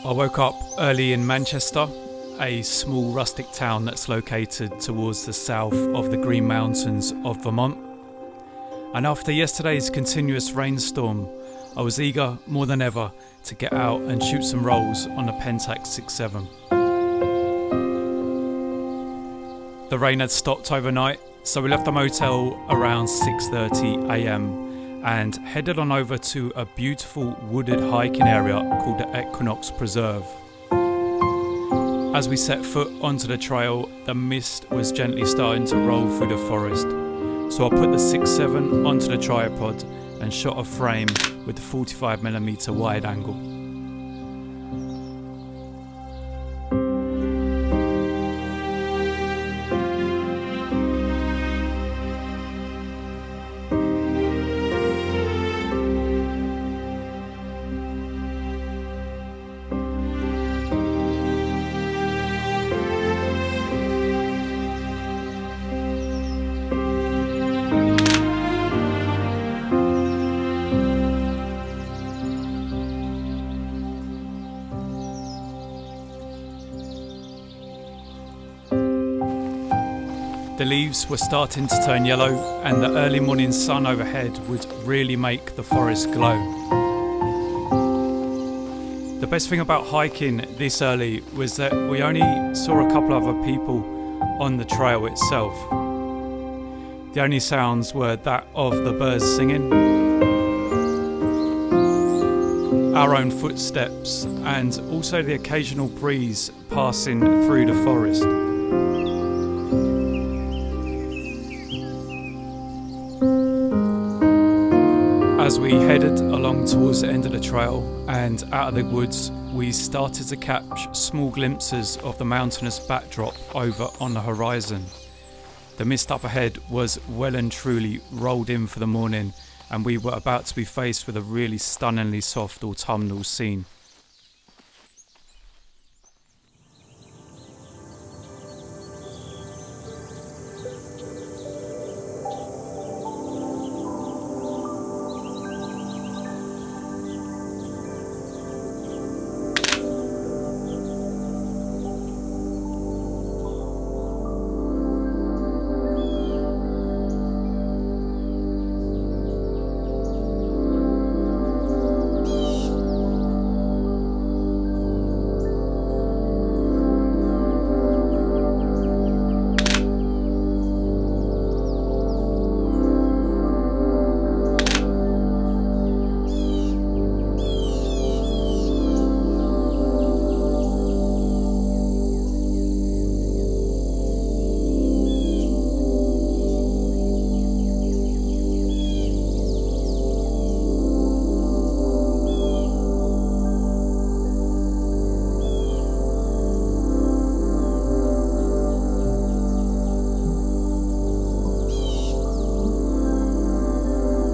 I woke up early in Manchester, a small rustic town that's located towards the south of the Green Mountains of Vermont. And after yesterday's continuous rainstorm, I was eager more than ever to get out and shoot some rolls on a Pentax 6.7. The rain had stopped overnight, so we left the motel around 6:30 a.m. and headed on over to a beautiful wooded hiking area called the Equinox Preserve. As we set foot onto the trail, the mist was gently starting to roll through the forest, so I put the 6.7 onto the tripod and shot a frame with the 45mm wide angle. The leaves were starting to turn yellow, and the early morning sun overhead would really make the forest glow. The best thing about hiking this early was that we only saw a couple of other people on the trail itself. The only sounds were that of the birds singing, our own footsteps, and also the occasional breeze passing through the forest. As we headed along towards the end of the trail and out of the woods, we started to catch small glimpses of the mountainous backdrop over on the horizon. The mist up ahead was well and truly rolled in for the morning, and we were about to be faced with a really stunningly soft autumnal scene.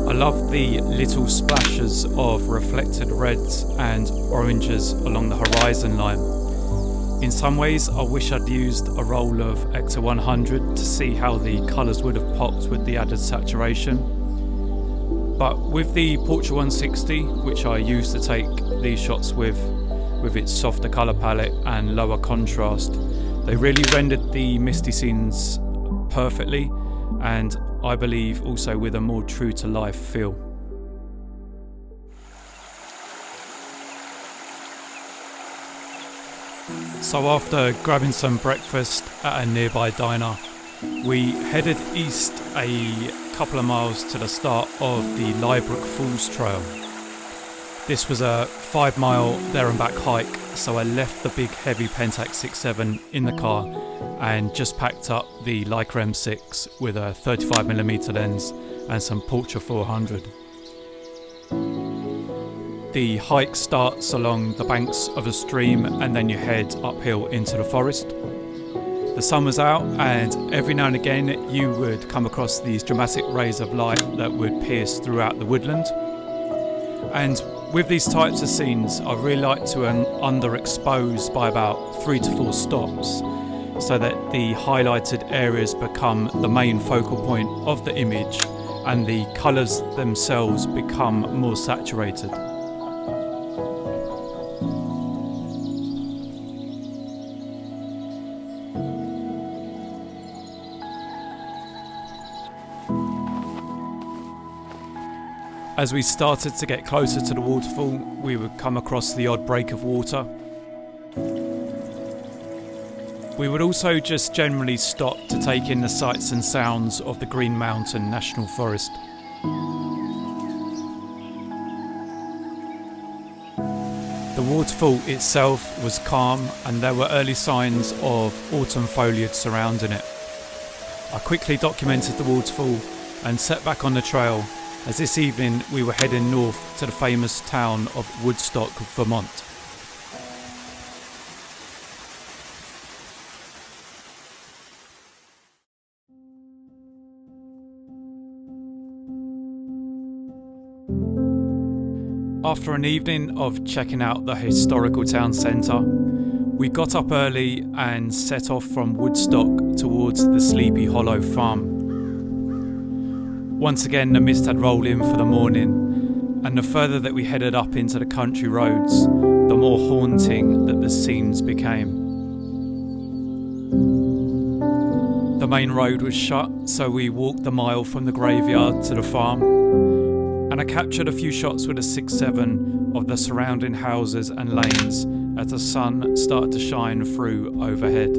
I love the little splashes of reflected reds and oranges along the horizon line. In some ways, I wish I'd used a roll of Ecto 100 to see how the colours would have popped with the added saturation. But with the Portra 160, which I used to take these shots with its softer colour palette and lower contrast, they really rendered the misty scenes perfectly, and I believe also with a more true to life feel. So after grabbing some breakfast at a nearby diner, we headed east a couple of miles to the start of the Brook Falls Trail. This was a 5-mile there and back hike, so I left the big heavy Pentax 6.7 in the car and just packed up the Leica M6 with a 35mm lens and some Portra 400. The hike starts along the banks of a stream and then you head uphill into the forest. The sun was out, and every now and again you would come across these dramatic rays of light that would pierce throughout the woodland. And with these types of scenes, I really like to underexpose by about 3 to 4 stops, so that the highlighted areas become the main focal point of the image and the colours themselves become more saturated. As we started to get closer to the waterfall, we would come across the odd break of water. We would also just generally stop to take in the sights and sounds of the Green Mountain National Forest. The waterfall itself was calm, and there were early signs of autumn foliage surrounding it. I quickly documented the waterfall and set back on the trail, as this evening we were heading north to the famous town of Woodstock, Vermont. After an evening of checking out the historical town centre, we got up early and set off from Woodstock towards the Sleepy Hollow farm. Once again, the mist had rolled in for the morning, and the further that we headed up into the country roads, the more haunting that the scenes became. The main road was shut, so we walked the mile from the graveyard to the farm, and I captured a few shots with a 6.7 of the surrounding houses and lanes as the sun started to shine through overhead.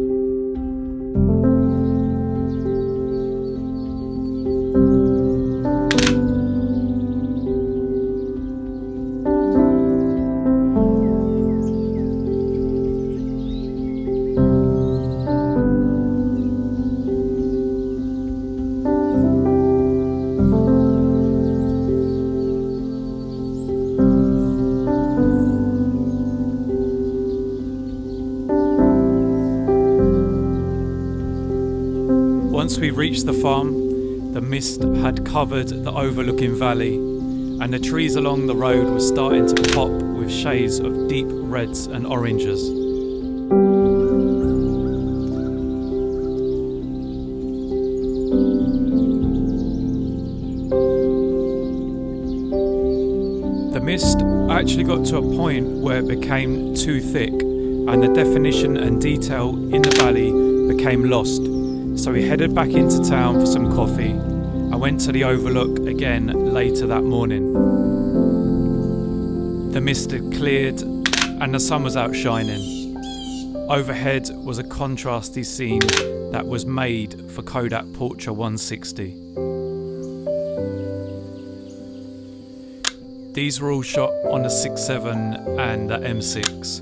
Once we reached the farm, the mist had covered the overlooking valley, and the trees along the road were starting to pop with shades of deep reds and oranges. The mist actually got to a point where it became too thick, and the definition and detail in the valley became lost. So we headed back into town for some coffee. I went to the overlook again later that morning. The mist had cleared and the sun was out shining. Overhead was a contrasty scene that was made for Kodak Portra 160. These were all shot on the 6.7 and the M6,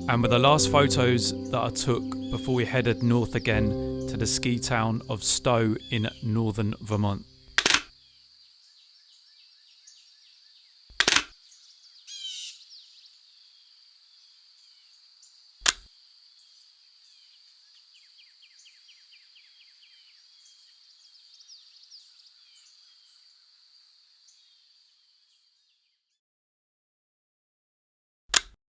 and were the last photos that I took before we headed north again to the ski town of Stowe in northern Vermont.